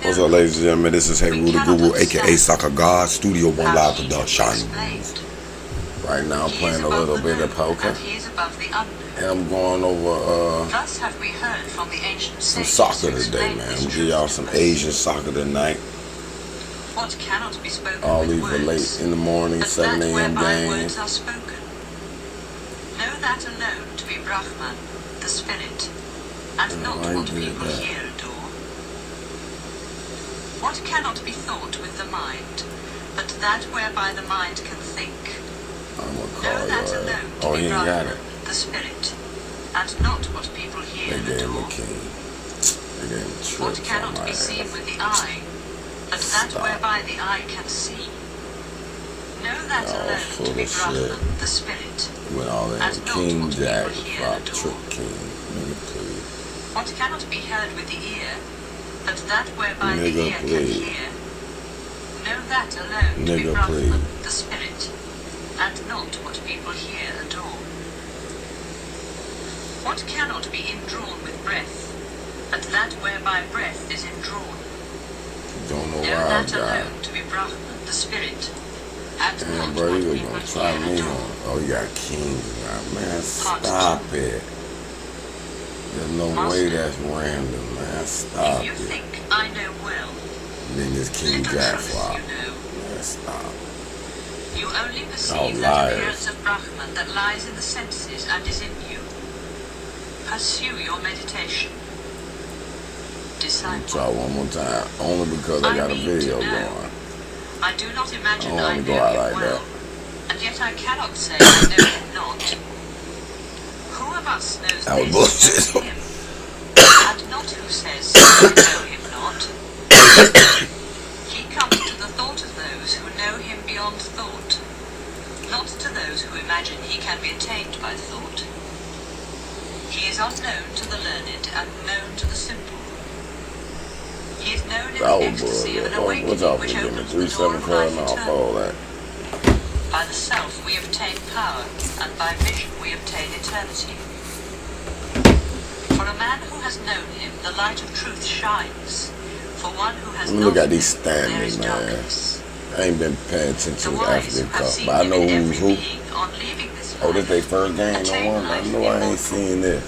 What's up, ladies and gentlemen? This is Hey Rudy Guru, aka Soccer God, Studio One Live Production. Right now, I'm playing a little bit of poker, and I'm going over some soccer today, man. I'm gonna give y'all some Asian soccer tonight. All these are late in the morning, 7 a.m. games. Know that alone to be Brahman, the spirit, and not what people here adore. What cannot be thought with the mind, but that whereby the mind can think. Know that alone to be Brahman, the spirit, and not what people here adore. What cannot be seen with the eye, but that whereby the eye can see. Know that alone to be Brahman, the spirit, and not King what Jack, people here adore. What cannot be heard with the ear, but that whereby the ear can hear. Know that alone to be Brahman, the spirit, and not what people here adore. What cannot be indrawn with breath, but that whereby breath is indrawn. Know that alone to be Brahman, the spirit, and not what people here adore. Oh, you got kings now, man. Stop it. There's no way that's random, man. Stop it. If you think I know well, then this King Jack flop. Man, stop. You only perceive that appearance of Brahman that lies in the senses and is in you. Pursue your meditation. Disciple. Try one more time, only because I got a video going. I do not imagine I know him well, and yet I cannot say I know him not. Who of us knows this him, and not who says I know him not? He comes to the thought of those who know him beyond thought, not to those who imagine he can be attained by thought. He is unknown to the learned and known to the simple. He is known in the ecstasy of an awakening which opens the door of life eternal. By the self we obtain power, and by vision we obtain eternity. For a man who has known him, the light of truth shines. For one who has look at these standards, standings, man. I ain't been paying attention to the African Cup, but I know who's who. Oh, this their first game, no one. I know I ain't seen this.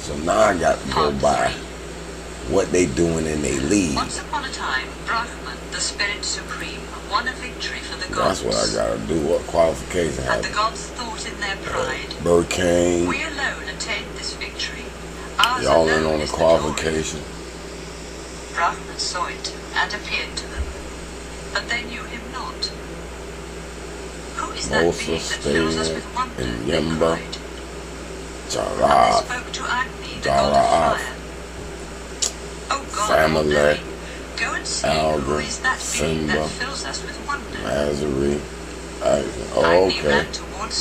So now I got to go by what they doing in their league. Once upon a time, Brahman, the spirit supreme, won a victory for the gods. That's what I gotta do. What qualification? And the gods thought in their pride, Burkane. we alone attained this victory. Y'all in on the qualification. Brahman saw it and appeared to them, but they knew him not. Who is that being that fills us with wonder? They cried. Jara. And they spoke to Agni, the god of fire. Oh God, Family. Go and see who is that being that fills us with wonder. Nazarene. Oh, okay.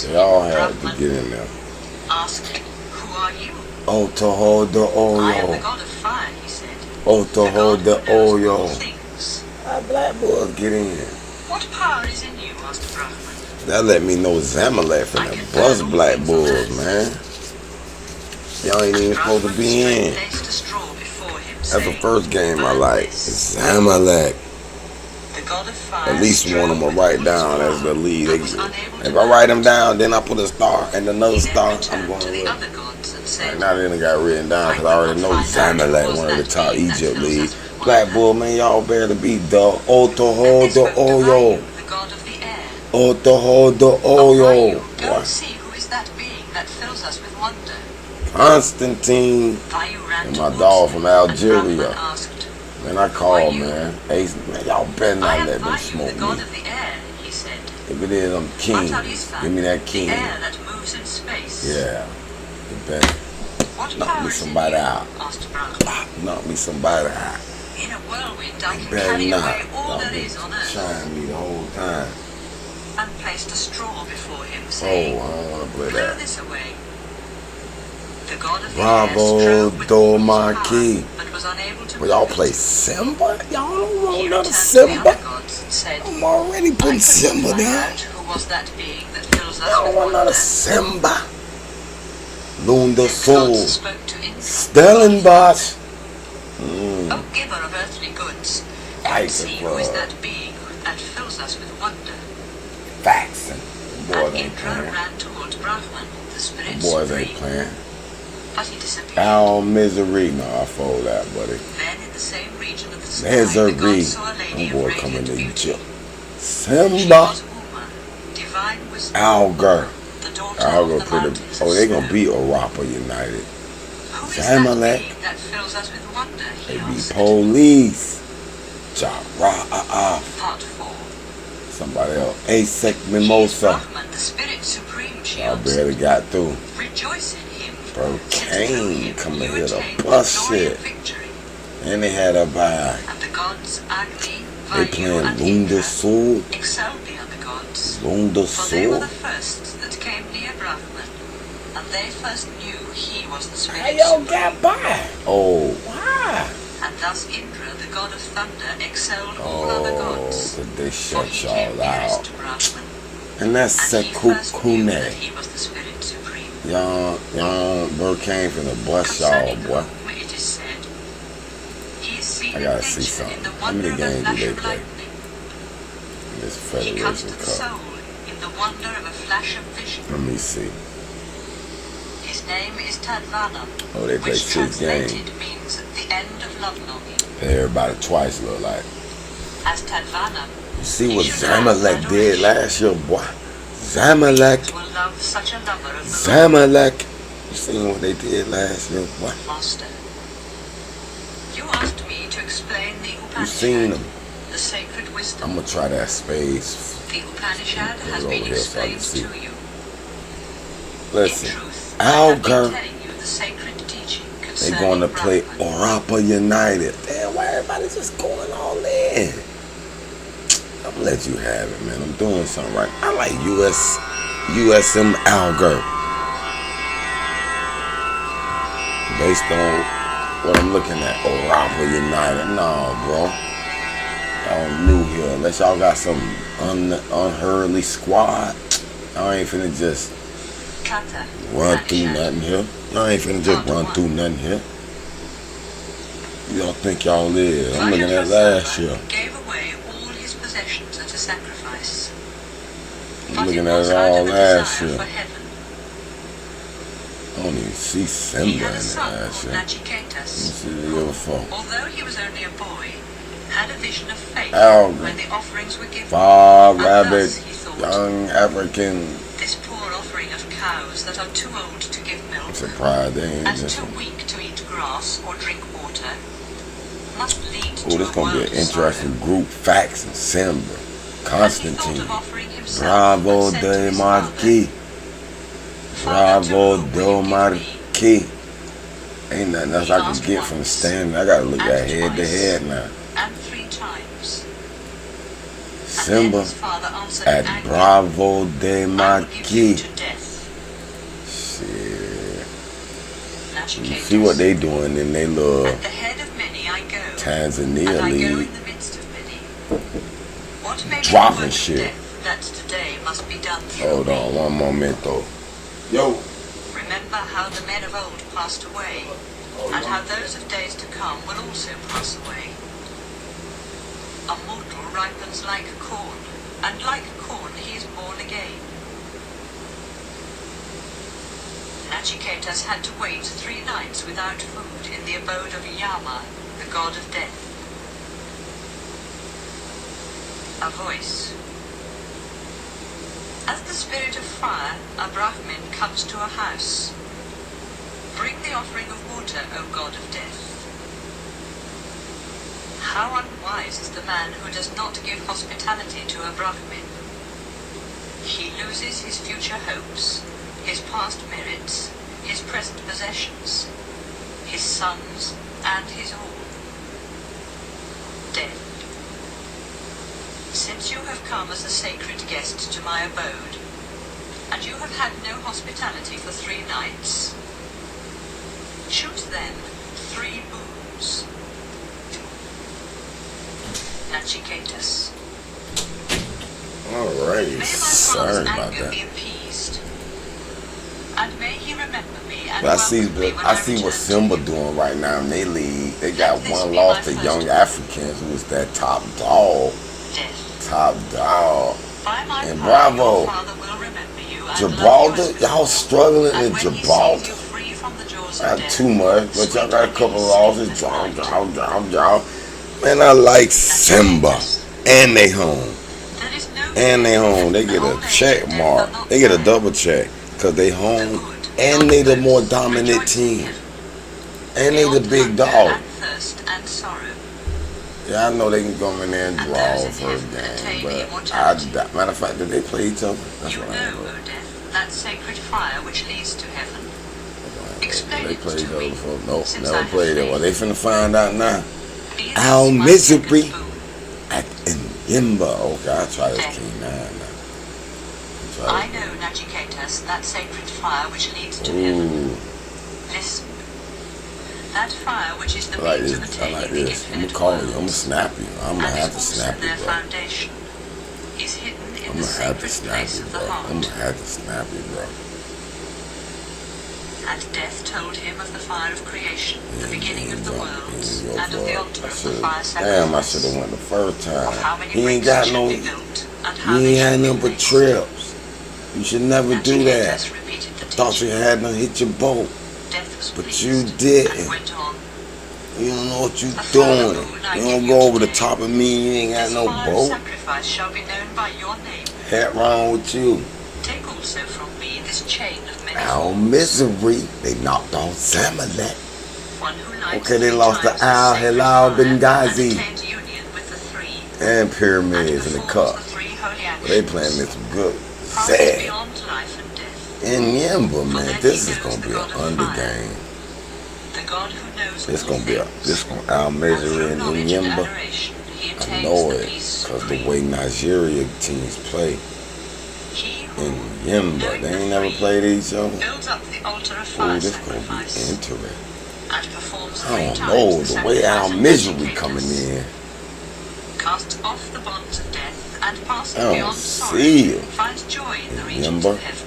They all had to get in there. Asked, who are you? Oh, to hold the oil. I am the god of fire, he said. Oh, to hold the oil. How black boys get in? What power is in you? Asked Brahman. That let me know Zamalek from the bus black boys, man. Y'all ain't even supposed to be in. That's the first game I like. Zamalek. At least one of them will write down as the lead. If I write them down, then I put a star and another star. I'm going to win. Right now, they got written down because I already know Zamalek, one of the top Egypt leagues. Black bull, man, y'all better be the hold the oil. Oh, to hold the oil. Go and see who is that being that fills us with wonder. Constantine and my dog from Algeria. Man, I called, man. Hey, man, y'all better not let them smoke me. If it is, I'm king. Give me that king. Yeah. You better knock me somebody out. Knock me somebody out. You better not. Y'all been shining me the whole time. And placed a straw before him, saying, I don't want to play that. This away. The god of Bravo, Domaki. But was unable to. Well, y'all play Simba? Y'all don't want another Simba? I'm already putting Simba down. Who was that being that fills us I don't want another Simba. Lunda Soul. Stellenbosch. O giver of earthly goods, Fight see Club. who is that being that fills us with wonder. Facts. And boys And ain't Indra playing. ran toward Brahman, the spirit Boys supreme, ain't playing. but he disappeared. Our misery. No, I fold that, buddy. Then in the same region of the sky, Misery. the god saw a lady Them of boys coming radiant to beauty. Egypt. She Simba. was Uma, divine wisdom, Algar. the daughter Algar of the pretty. mountains Oh, of they gonna snow. beat Arapa United. Who is Zamalek. that being that fills us with wonder? They He be asked. police. Part 4. Somebody else. Asek Mimosa. Brahman, the spirit supreme, she Y'all answered. barely got through. Rejoice in him. Bro, since Cain through him coming you here to attained bust glory and shit. victory. And they had a bag. And the gods Agni, They Vayu, playing and Lunda Indra Soul. excelled the other gods. Lunda For they were Soul. the first that came near Brahman, and they first knew he was the spirit How y'all supreme. got by? Oh, why? And thus Indra, the god of thunder, excelled all other Oh, gods. but they For shut he came y'all nearest out. to Brahman, And that's and he first knew that Sekukune. he was the spirit supreme. Young Bro Cain finna bust y'all, Concerning boy. whom it is said, he is seen I in gotta nature see something. in the How many wonder of a games do flash they of play lightning. in this He comes Federation to the Cup? soul in the wonder of a flash of vision. Let me see. His name is Tadvanam, Oh, they play which 6 translated games. means the end of love longing. Pay everybody twice, look like. As Tadvanam, You see he what should have Zamalek did adoration. last year, boy? Zamalek. Will love such a lover of the Zamalek. You seen what they did last year, boy? Lord, Master. You asked me to explain the You seen Upanishad, them. the sacred wisdom. I'm gonna try that space. The Upanishad Put has it been over here so I can explained see. to you. Listen, In truth, I have been Algar, telling you the sacred teaching they concerning going to play Brahman. Arapa United. Damn, why everybody just going all in? I'm gonna let you have it, man. I'm doing something right. I like USM Algar. Based on what I'm looking at, Arapa United. No, bro. Y'all new here. Unless y'all got some unhurriedly squad, y'all ain't finna just Kata, run through Upanishad. nothing here. Y'all ain't finna just run through nothing here. Y'all think y'all is. I'm looking at last year. Gave away all his possessions at a sacrifice. I'm looking at it all last year. For heaven. I don't even see He Simba in had a it son last called year. Let me Nachiketas, see the year before. although he was only a boy, had a vision of faith Algar. when the offerings were given. Far And rabbit, thus he thought, young African. this poor offering of cows that are too old to give milk I'm surprised they ain't and just. too weak to eat grass or drink water must lead Oh, to this a gonna be world an of sorrow. interesting group. Facts and Simba, And he thought Constantine, of offering himself Bravo and said to de his father, Marquis, "Father, to Bravo whom de will you give me?" Marquis. Ain't nothing else I can get from the stand. I gotta look and at head to twice, head now. and 3 times. And then Simba his father answered at angrily, Bravo de "I will give you Marquis. to death." Shit. You Nachiketas, see what they doing in they little at the head of many I go, Tanzania and I go league. in the midst of many. What may be the Dropping work of shit. death that today must be done through Hold me? on one momento. Yo. Remember how the men of old passed away, and how those of days to come will also pass away. A mortal ripens like corn, and like corn he is born again. Nachiketas had to wait 3 nights without food in the abode of Yama, the god of death. A voice. As the spirit of fire, a Brahmin comes to a house. Bring the offering of water, O god of death. How unwise is the man who does not give hospitality to a Brahmin. He loses his future hopes, his past merits, his present possessions, his sons, and his all. Death. Since you have come as a sacred guest to my abode, and you have had no hospitality for 3 nights, choose then 3 boons. Nachiketas. Alrighty. May my Sorry father's about anger that. be appeased, and may he remember me and But I see welcomed me when I see what returned Simba to you. doing right now in their league. They got Let this one be loss my to first Young word. Africans, who was that top dog. Death. Top dog. By my And fire, Bravo. your father will remember you and love you Gibraltar, as y'all before. struggling And in when he sees Gibraltar. you free from the jaws of Not death, too much, but y'all got a couple of losses. sleep Draw, at night. draw. Man, I like Simba. And they home. There is no And they death. home. They get a Old age check and death mark. are not They get a fair. double check. Because they The home. good, And they the beyond more both, dominant rejoice in team. heaven. And they the Beyond big hunger dog. and thirst and sorrow. Yeah, I know they can come in there and And draw those in first heaven game. attain But immortality. matter of fact, did they play each other? That's You what I know, ain't O death, that sacred fire which leads to heaven. Explain They it played to each other me, before. Nope, since I never have played it. faith. Well, they finna find out now. Be this Our my misery. second boon. In Yimba. Okay, I'll try this Death. King 9 now. I know, Nagikatus, that sacred fire which leads to heaven. Ooh, Listen. That fire which is the I like means of this. I attaining like the this. I'm gonna infinite call you. I'm gonna worlds, snap you. I'm gonna and have is to also snap you, their bro. foundation, is hidden in I'm the gonna have to sacred snap place you, of the bro. I'm heart. gonna have to snap you, bro. And death told him of the fire of creation, the beginning of the worlds, Your and of the fault. altar I of the should've- fire Damn, I sacrifice, should have went the first time. of how many He ain't bricks got should no. be built, and how You they ain't had should be nothing but placed. trips. You should never do that. Nagikatus repeated the Thought you teaching. had to hit your boat, Death was but pleased, you didn't. and went on. You don't know what you A doing. further boon I You give don't you go over the today. top of me. You ain't got This no fire of boat. sacrifice shall be known by your name. Heck wrong with you. Take also from me this chain of many Our forms. misery. They knocked on Zamalek. One who lights Okay, they 3 lost to times the Al sacred Hilal fire Benghazi. and attains union with the three, And pyramids and in the performs cup. the 3 holy actions. They playing this good. Pass Sad. beyond life and death. In Yimba, For man, then this he is knows gonna the be an God of under fire, game. the God who knows This all gonna be a things. this gonna our And misery through in knowledge and Yimba. adoration, he I attains know the it, peace cause the supreme. way Nigeria teams play He who, in Yimba, knowing they the ain't never three, played each other. builds up the altar of Ooh, fire this gonna be sacrifice, interesting. and performs I 3 don't times know the the way our sacrifice of misery Nagikatus, coming in. casts off the bonds of death, and passing I don't beyond sorrow, see you. finds joy in the regions Remember? of heaven.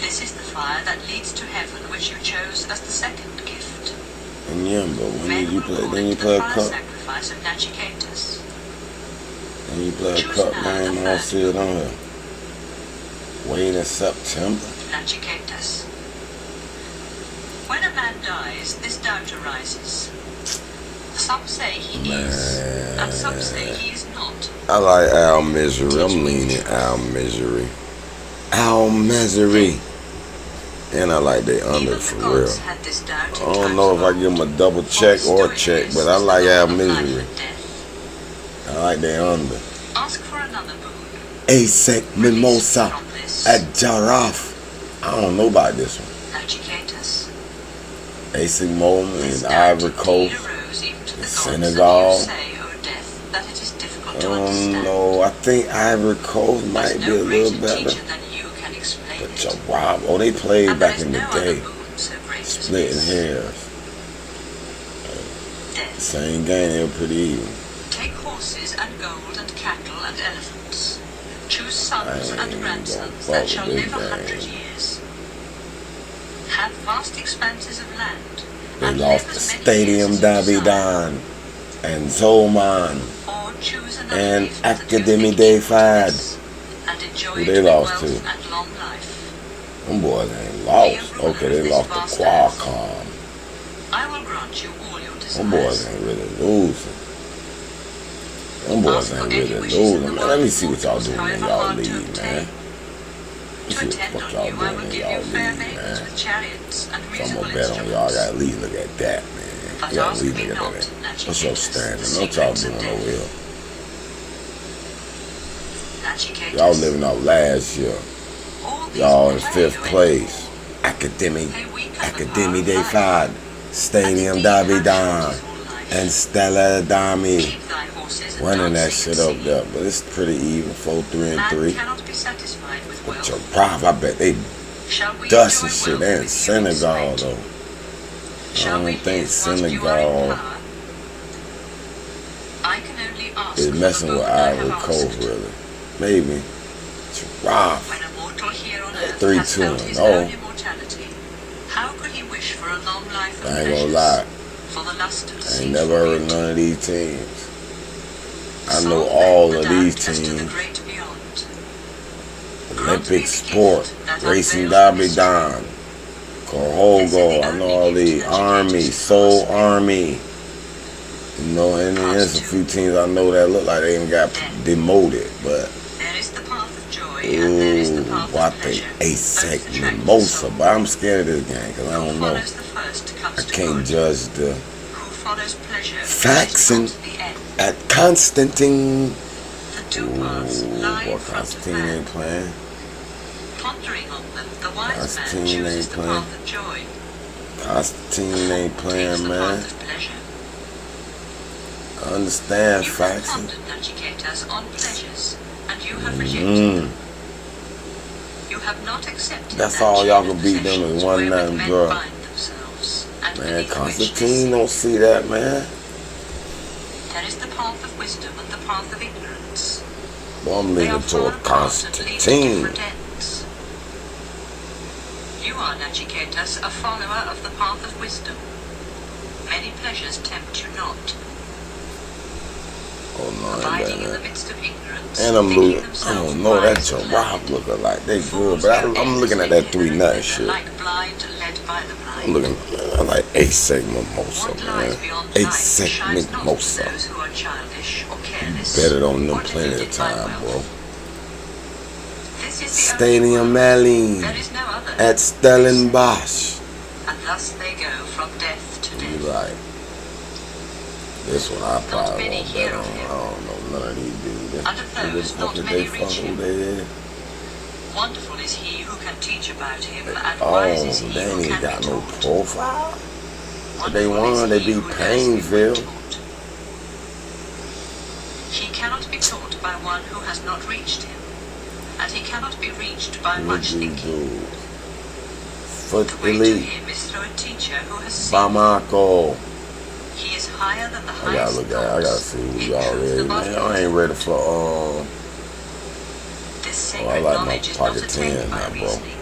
This is the fire that leads to heaven, which you chose as the second gift. In Yimba, when Men did you will play? call Then it you the play a fire cup. sacrifice of Nagikatus. Then you play a Choose cup now game. the I don't third. see it on here. Wait in September. Nagikatus. When a man dies, this doubt arises. Some say he is, and some say he is not. I like Al Misery. I'm leaning Al Misery. Al Misery. And I like they under Even for the real. gods had this doubt in I don't times know of if I old. give them a double check or a check, but I like Al Misery. I like they under. Ask for another boon. Asek Mimosa From this, at Jaraf. I don't know about this one. Nagikatus. Asek Moment This in doubt Ivory indeed Coast. arose even to the gods, Senegal. and you say, O death, that it is difficult I to don't understand. know. I think Ivory Coast There's might be a no little greater better. teacher than you can explain But it. Jaraf, oh, they played And there back is in the no other day. boon so great as Splitting this. hairs. Death. Same game, they were pretty even. Take horses and gold and cattle and elephants. Choose sons I and ain't grandsons gonna that shall fuck with live this 100 game. years. Have vast expanses of land. They and lost live the as many Stadium years as you desire. Davidan and Zoman Or choose another and gift that you Academy think Day equal to Fad. this, and enjoy Who it they with lost wealth to? and long life. Them boys ain't lost. Okay, they lost to Qualcomm. I will grant you all your desires. Them boys ain't really losing. Them boys ain't really losing. Man, let me see what y'all doing in y'all league, man. Let To me see attend what on the fuck you, y'all I will doing in give you y'all fair league, maidens man. with chariots and So I'm musical gonna bet on y'all. I instruments. gotta at least look at that, man. But You gotta at ask least me look not, at that. What's Nagikatus, your the standing? What y'all secrets of doing death. over here? Nagikatus. Y'all living out last year. All these Y'all will in tell fifth you place. Academy They weaken the Academy power Day of life. Fad. Stadium And indeed have Davidan shortest all life. and Stella Dami Keep thy horses and running that dancing shit at up sea. there. But it's pretty even. 4-3 and Man 3. cannot be satisfied with But wealth. your prof, I bet they Shall we dusting enjoy shit. wealth They in with you Senegal in though. Shall I we don't think live whilst you are in Senegal power? I can only ask is for messing the with boon I Ivory have Coast asked. really. Maybe. Giraffe. When a mortal here on earth 3-2 has felt and his 0. own immortality, of I ain't gonna pleasures, lie. for the lust of I ain't deceitful never heard of beauty. none of these teams. I So know then all the of these darkness to the teams. great beyond. Grant me Olympic the sport, gift that racing unveils derby the mystery. don, Corhogo. I know all these. Army, Soul Army. You know, and there's a few teams I know that look like they even got demoted, but. There is the path of joy and there is the Ooh, path what of the pleasure. ASEC Both attract the Mimosa, soul. but I'm scared of this game because I Who don't know. follows the first comes I to can't good. judge the Who follows pleasure facts is not the end. at Constantine. The two paths Ooh, lie boy, in front of Constantine man. ain't playing. Pondering on them, the wise Constantine man chooses ain't the playing. path of joy. Constantine ain't Takes playing, the man. path of pleasure. I understand You have facts. pondered, Nachicatus, on pleasures, and you have rejected them. You have not accepted That's that all chain y'all of can beat them is possessions one wherewith nothing, men bro. bind themselves, and Man, beneath which they Constantine sink. don't see that, man. There is the path of wisdom and the path of ignorance. Boy, I'm They are leaning far toward apart and lead to Constantine. different ends. You are, Nachicatus, a follower of the path of wisdom. Many pleasures tempt you not. Oh no, I ain't Abiding got in the that. midst of ignorance, And I'm thinking losing. I themselves don't know that wise and Rob learned. looking like they good, Fools but go I'm looking at that aimlessly 3 hither and nut thither, shit. like blind led by the I'm blind. looking. I like ASEC Mimosa, What man. lies beyond life ASEC shines not to Mimosa. those who are childish or careless Betted on them or plenty of deluded by time, bro. wealth. This is the Stadium only world. Malin There is no other. at Stellenbosch. And thus they go from death to You death. right. This one I probably many won't bet hear on. of him. I don't know none of these dudes. And of Who the those, fuck not did many they fuck reach who him. they is? Wonderful is he who can teach about him, and Oh, wise is he they who ain't can got be no taught. profile. They Wonderful won, is they he beat who knows him Painesville. when taught. He cannot be taught by one who has not reached him, and he cannot be reached by Look much these thinking. dudes. Foot The way to elite. him is through a teacher who has seen. Bamako. He is higher than the I gotta highest look at it. I gotta gods. see who In y'all truth, is, above man. I ain't ready for this I sacred like my knowledge is not pocket attained 10 by now, bro. reasoning,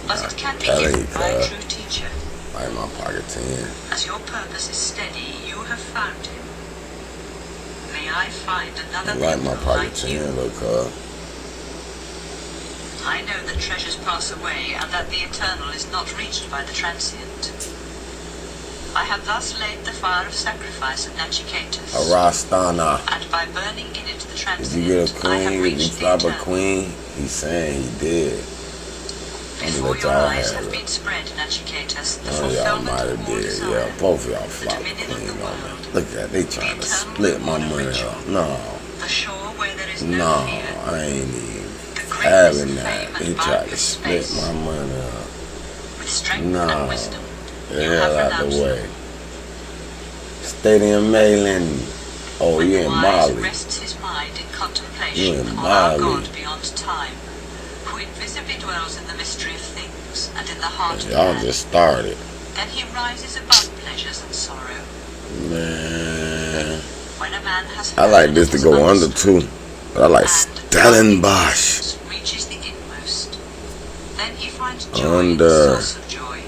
but it can be That given ain't by a bad. true teacher. Like my pocket 10. As your purpose is steady, you have found him. May I find I another like my people pocket like you. 10, look, I know that treasures pass away, and that the eternal is not reached by the transient. I have thus laid the fire of sacrifice at Nachicatus, Arastana. and by burning in it the Did transient, you get a I have queen? Did you reached the flop a eternal. queen? He's saying he did. I'm gonna Before let your y'all eyes have have it. been spread, Nachicatus, the Oh, y'all fulfillment might of have all did. desire, Yeah, both of y'all the flopped the dominion of queen the on me. world, Look at that. They trying to split my money up. No. the shore where there is no No, fear, I ain't even the greatness having of that. fame They and tried to boundless split space. my money up. With strength No. and wisdom, The you hell have out the renounced way. Stadium Malin. Oh, when you the in wise Mali. rests his mind in You contemplation in on our Mali. God beyond time, who invisibly dwells in the mystery of things and in the heart of Y'all man. just started. Then he rises above pleasures and sorrow. Man. When a man has I like heard this to and go has under understood, too. But I like and Stellenbosch. reaches the inmost, then he finds joy in the Under. source of joy.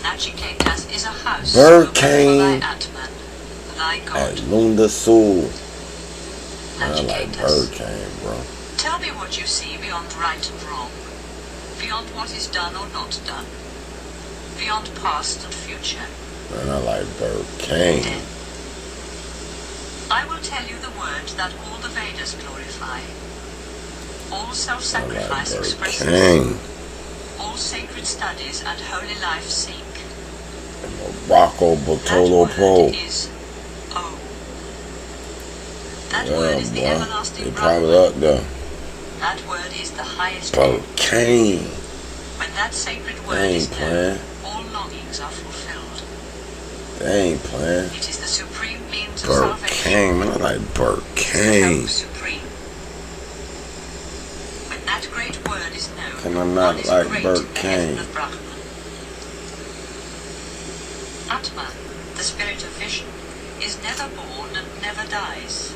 Nachicatus is a house Hurricane for thy Atman, thy at God. Lunda Sul. Man, I like Nachicatus, Hurricane, bro. tell me what you see beyond right and wrong, beyond what is done or not done, beyond past and future. Man, I like Hurricane. Death. I will tell you the word that all the Vedas glorify, all I like self-sacrifice expresses, Hurricane. all sacred studies and holy life seek. Rocco Botolo That Pro. word is O. That word is the Yeah, boy. everlasting They probably Brahman. up there. That word is the highest end. Hurricane. When that sacred They word ain't is known, playing. all longings are fulfilled. They ain't playing. It is the supreme means of Burt salvation. King, man, I like Burt King. Help supreme. When that great word is known, Can I not one is like great Burt in the heaven King? of Brahman. Atman, the spirit of vision, is never born and never dies.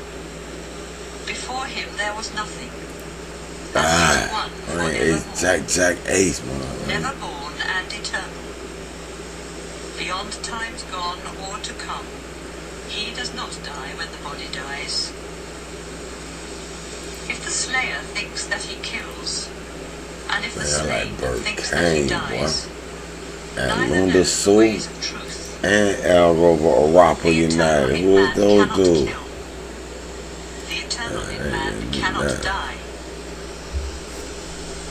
Before him there was nothing. And he is one I mean, Ace, forevermore. Jack, Ace, man. Never born and eternal. beyond times gone or to come. He does not die when the body dies. If the slayer thinks that he kills, and if the slain thinks that he dies, and Lunda Sue and El Rover Arapa United. Who is those dudes? The eternal in man cannot die.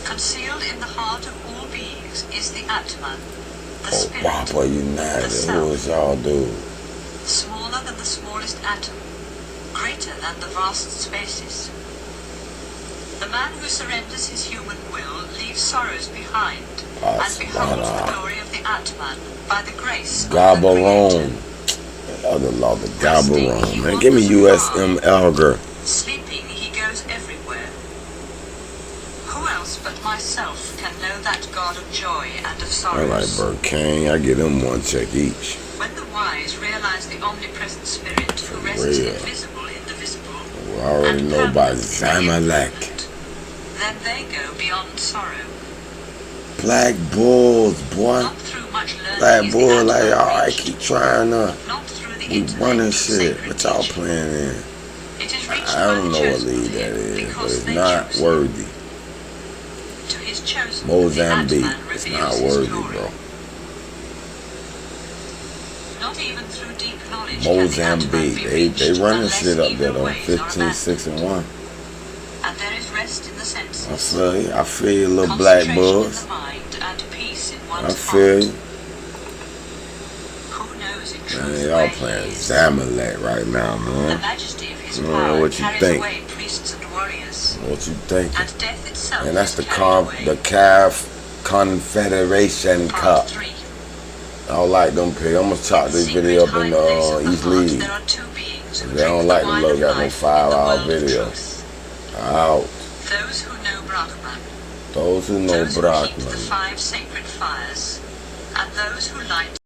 Concealed in the heart of all beings is the Atman, the spirit, Arapa United. the Who is y'all dudes? smaller than the smallest atom, greater than the vast spaces. The man who surrenders his human will leaves sorrows behind and beholds the glory of the Atman by the grace of the Gabaron. Creator. Other law, the Gabaron. Man, give me USM Elger. Sleeping, he goes everywhere. Who else but myself can know that God of joy and of I sorrows? like Burt King. I give them one check each. When the wise realize the omnipresent spirit who rests invisible in the visible, We already know about Zamalek. then they go beyond sorrow. Black Bulls, boy. Not through much learning Black is the Bull, like, Atman alright, reached, keep trying to. not through the We intellect running of shit. sacred What y'all teaching. playing in? It is reached I by don't the know what chosen league of that him, is, but because it's they not choose him. worthy. To his chosen, Mozambique, the Atman it's reveals not his worthy, glory. bro. Not even through deep knowledge can the Mozambique, Atman be they reached running unless shit up there evil though. ways are 15, 6, and 1. and there is rest in the senses. I feel you. I feel you, little Black Concentration Bulls. in the mind and peace in I one's feel heart. you. Who knows in truth Man, where y'all he playing is? Zamalek right now, The man. majesty of his Man, power what you carries think? away priests and warriors, What you thinking? and death itself And that's is the carried away. CAF Confederation Part Cup. 3. I don't like them pigs. I'm gonna chop this Secret video up in hiding place of the the East heart, League. there are two beings who They don't drink like the them wine look of got no life 5-hour in the world of video. truth. Out. Those who know Brahman, Those who know those who keep the Brockman. 5 sacred fires, and those who light